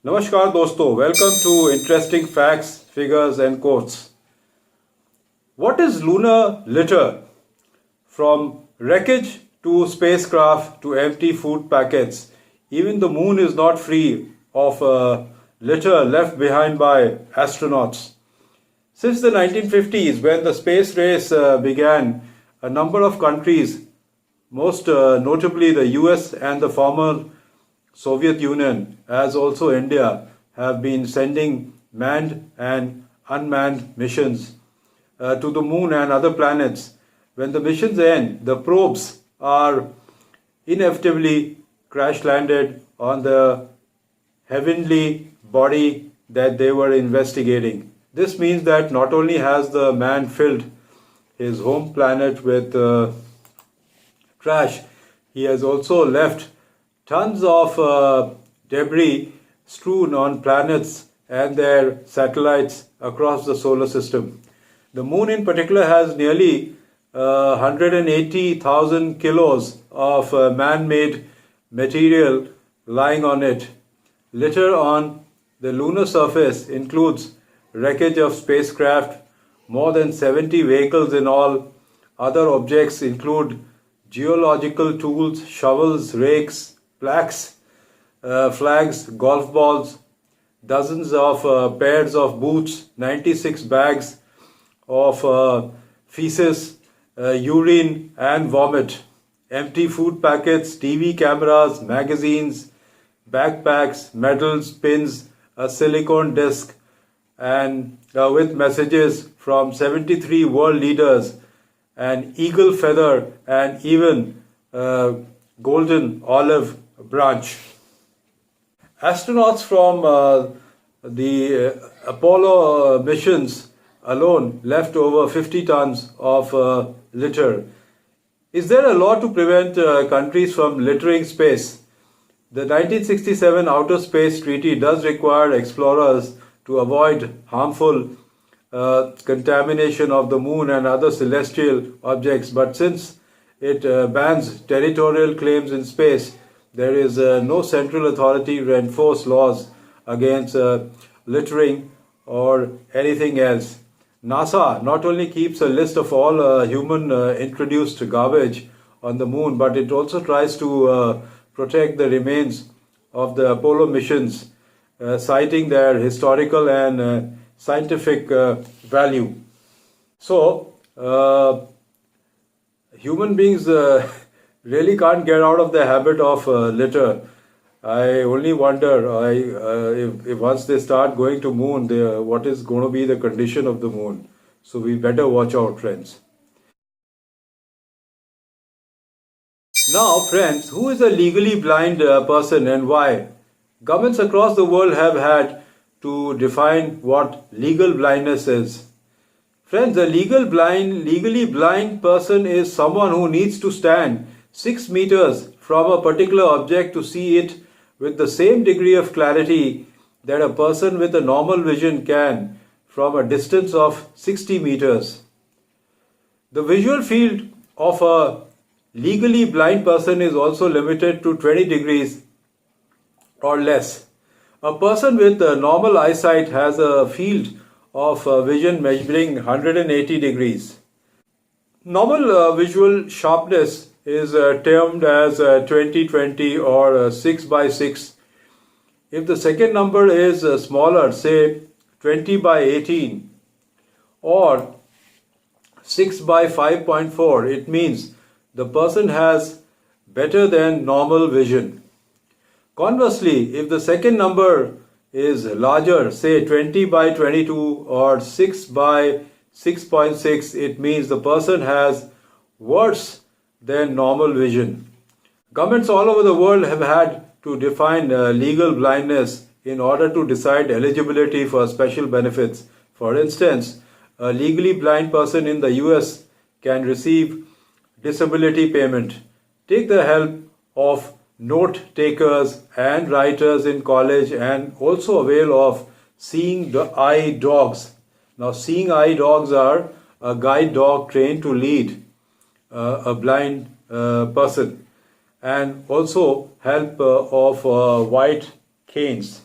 नमस्कार दोस्तों, welcome to interesting facts, figures and quotes. What is lunar litter? From wreckage to spacecraft to empty food packets, even the moon is not free of litter left behind by astronauts. Since the 1950s, when the space race began, a number of countries, most notably the US and the former Soviet Union, as also India, have been sending manned and unmanned missions to the moon and other planets. When the missions end, the probes are inevitably crash landed on the heavenly body that they were investigating. This means that not only has the man filled his home planet with trash, he has also left tons of debris strewn on planets and their satellites across the solar system. The moon, in particular, has nearly 180,000 kilos of man made material lying on it. Litter on the lunar surface includes wreckage of spacecraft, more than 70 vehicles in all. Other objects include geological tools, shovels, rakes, plaques, flags, golf balls, dozens of pairs of boots, 96 bags of feces, urine and vomit, empty food packets, TV cameras, magazines, backpacks, medals, pins, a silicone disc, and with messages from 73 world leaders, an eagle feather, and even golden olive branch. Astronauts from the Apollo missions alone left over 50 tons of litter. Is there a law to prevent countries from littering space? The 1967 Outer Space Treaty does require explorers to avoid harmful contamination of the moon and other celestial objects, but since it bans territorial claims in space, there is no central authority to enforce laws against littering or anything else. NASA not only keeps a list of all human introduced garbage on the moon, but it also tries to protect the remains of the Apollo missions, citing their historical and scientific value. So, human beings really can't get out of the habit of litter. I only wonder if once they start going to moon, what is going to be the condition of the moon. So we better watch out, friends. Now, friends, who is a legally blind person and why? Governments across the world have had to define what legal blindness is. Friends, a legally blind person is someone who needs to stand 6 meters from a particular object to see it with the same degree of clarity that a person with a normal vision can from a distance of 60 meters. The visual field of a legally blind person is also limited to 20 degrees or less. A person with normal eyesight has a field of vision measuring 180 degrees. Normal visual sharpness is termed as 20/20 or 6 by 6. If the second number is smaller, say 20 by 18 or 6 by 5.4, it means the person has better than normal vision. Conversely, if the second number is larger, say 20 by 22 or 6 by 6.6, it means the person has worse than normal vision. Governments all over the world have had to define legal blindness in order to decide eligibility for special benefits. For instance, a legally blind person in the US can receive disability payment, take the help of note takers and writers in college, and also avail of seeing eye dogs. Now, seeing eye dogs are a guide dog trained to lead a blind person, and also help of white canes.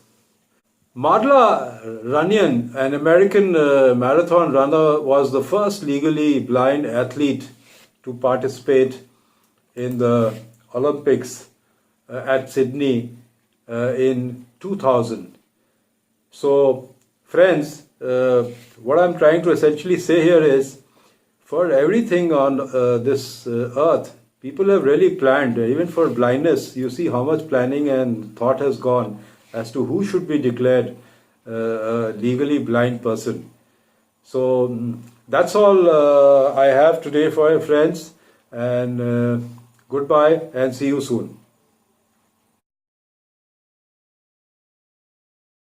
Marla Runyon, an American marathon runner, was the first legally blind athlete to participate in the Olympics at Sydney in 2000. So, friends, what I'm trying to essentially say here is for everything on this earth, people have really planned. Even for blindness, you see how much planning and thought has gone as to who should be declared a legally blind person. So that's all I have today for you, friends. And goodbye and see you soon.